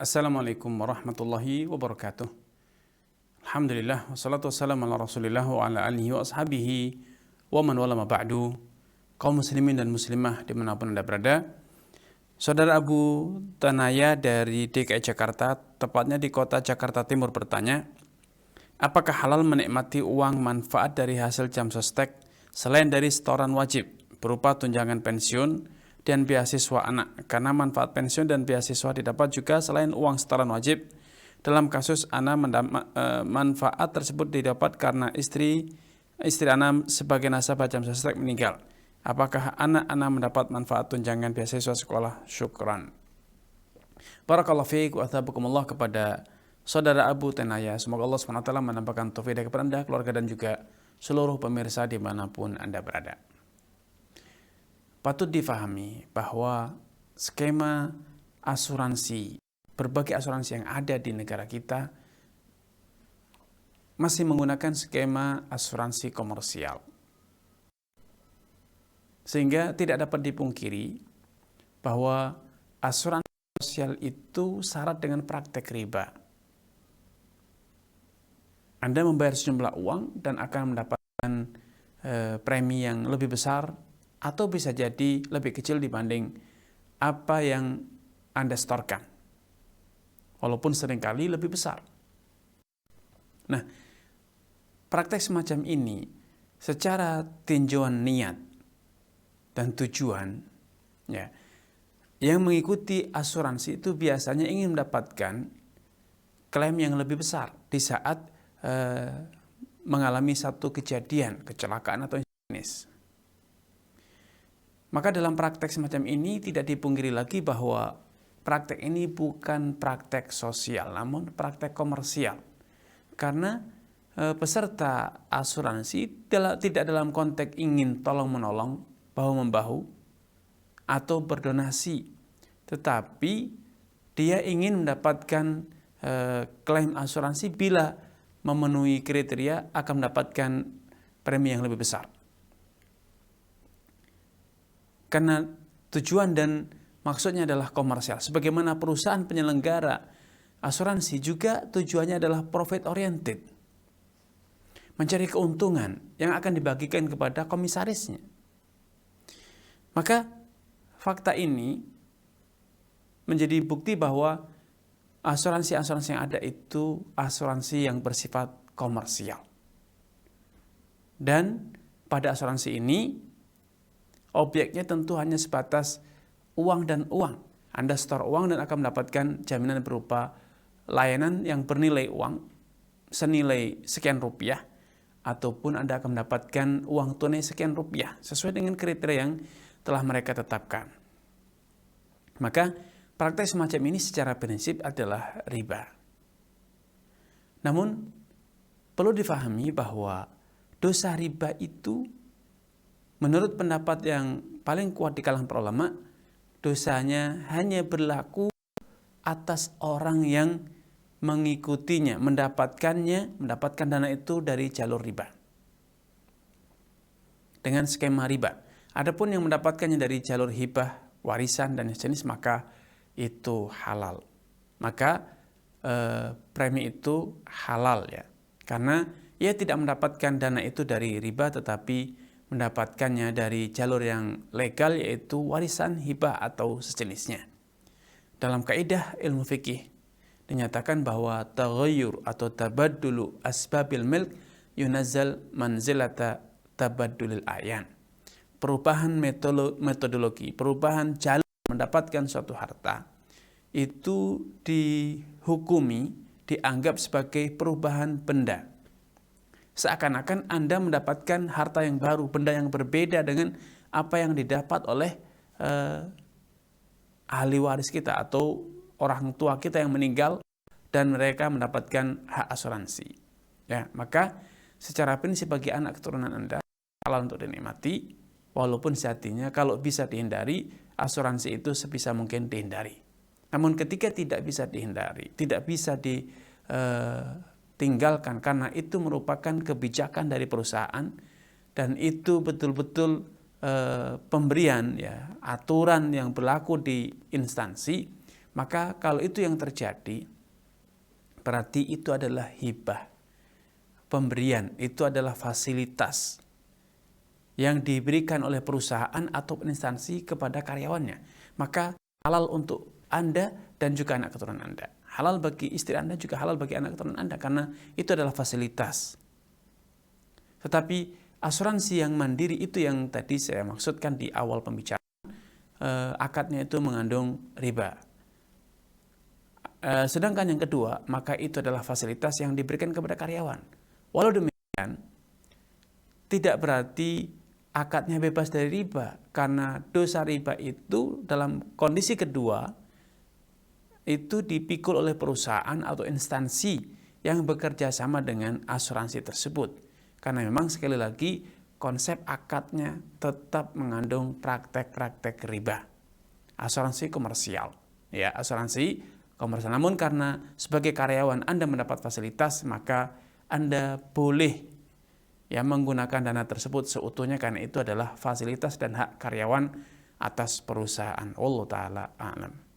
Assalamualaikum warahmatullahi wabarakatuh. Alhamdulillah, wassalatu wassalamu ala rasulillah wa ala alihi wa ashabihi wa man wala ma ba'du. Kaum muslimin dan muslimah dimanapun Anda berada, Saudara Abu Tanaya dari DKI Jakarta, tepatnya di kota Jakarta Timur bertanya, apakah halal menikmati uang manfaat dari hasil jam sostek selain dari setoran wajib berupa tunjangan pensiun dan beasiswa anak, karena manfaat pensiun dan beasiswa didapat juga selain uang setoran wajib. Dalam kasus anak manfaat tersebut didapat karena istri anak sebagai nasabah jam sostek meninggal. Apakah anak-anak mendapat manfaat tunjangan beasiswa sekolah? Syukran. Barakallahu fiik wa athabakumullah kepada Saudara Abu Tanaya. Semoga Allah SWT menampakkan taufik kepada Anda, keluarga dan juga seluruh pemirsa dimanapun Anda berada. Patut difahami bahwa skema asuransi, berbagai asuransi yang ada di negara kita masih menggunakan skema asuransi komersial. Sehingga tidak dapat dipungkiri bahwa asuransi sosial itu syarat dengan praktek riba. Anda membayar sejumlah uang dan akan mendapatkan premi yang lebih besar atau bisa jadi lebih kecil dibanding apa yang Anda setorkan, walaupun seringkali lebih besar. Nah, praktek semacam ini secara tinjauan niat dan tujuan, ya, yang mengikuti asuransi itu biasanya ingin mendapatkan klaim yang lebih besar di saat mengalami satu kejadian, kecelakaan atau jenis. Maka dalam praktek semacam ini tidak dipungkiri lagi bahwa praktek ini bukan praktek sosial, namun praktek komersial. Karena peserta asuransi tidak dalam konteks ingin tolong-menolong, bahu-membahu, atau berdonasi. Tetapi dia ingin mendapatkan klaim asuransi bila memenuhi kriteria akan mendapatkan premi yang lebih besar. Karena tujuan dan maksudnya adalah komersial. Sebagaimana perusahaan penyelenggara asuransi juga tujuannya adalah profit oriented. Mencari keuntungan yang akan dibagikan kepada komisarisnya. Maka fakta ini menjadi bukti bahwa asuransi-asuransi yang ada itu asuransi yang bersifat komersial. Dan pada asuransi ini objeknya tentu hanya sebatas uang dan uang. Anda setor uang dan akan mendapatkan jaminan berupa layanan yang bernilai uang senilai sekian rupiah, ataupun Anda akan mendapatkan uang tunai sekian rupiah sesuai dengan kriteria yang telah mereka tetapkan. Maka praktek semacam ini secara prinsip adalah riba. Namun perlu difahami bahwa dosa riba itu menurut pendapat yang paling kuat di kalangan para ulama, dosanya hanya berlaku atas orang yang mengikutinya, mendapatkan dana itu dari jalur riba. Dengan skema riba. Adapun yang mendapatkannya dari jalur hibah, warisan dan jenis, maka itu halal. Maka premi itu halal ya. Karena ia tidak mendapatkan dana itu dari riba, tetapi mendapatkannya dari jalur yang legal, yaitu warisan, hibah atau sejenisnya. Dalam kaidah ilmu fikih dinyatakan bahwa taghayyur atau tabaddulu asbabil milk yunazzal manzilata tabaddulil ayan. Perubahan metodologi, perubahan jalur mendapatkan suatu harta itu dihukumi, dianggap sebagai perubahan benda. Seakan-akan Anda mendapatkan harta yang baru, benda yang berbeda dengan apa yang didapat oleh ahli waris kita atau orang tua kita yang meninggal dan mereka mendapatkan hak asuransi. Ya, maka secara prinsip bagi anak keturunan Anda halal untuk dinikmati, walaupun sejatinya kalau bisa dihindari, asuransi itu sebisa mungkin dihindari. Namun ketika tidak bisa dihindari, tidak bisa tinggalkan karena itu merupakan kebijakan dari perusahaan dan itu betul-betul pemberian ya aturan yang berlaku di instansi, Maka kalau itu yang terjadi, berarti itu adalah hibah. Pemberian itu adalah fasilitas yang diberikan oleh perusahaan atau instansi kepada karyawannya. Maka halal untuk Anda dan juga anak keturunan Anda. Halal bagi istri Anda, juga halal bagi anak keturunan Anda, karena itu adalah fasilitas. Tetapi asuransi yang mandiri itu yang tadi saya maksudkan di awal pembicaraan, akadnya itu mengandung riba. Sedangkan yang kedua, maka itu adalah fasilitas yang diberikan kepada karyawan. Walau demikian, tidak berarti akadnya bebas dari riba, karena dosa riba itu dalam kondisi kedua itu dipikul oleh perusahaan atau instansi yang bekerja sama dengan asuransi tersebut. Karena memang sekali lagi konsep akadnya tetap mengandung praktek-praktek riba. Asuransi komersial, ya, asuransi komersial. Namun karena sebagai karyawan Anda mendapat fasilitas, maka Anda boleh ya menggunakan dana tersebut seutuhnya, karena itu adalah fasilitas dan hak karyawan atas perusahaan. Wallahu taala a'lam.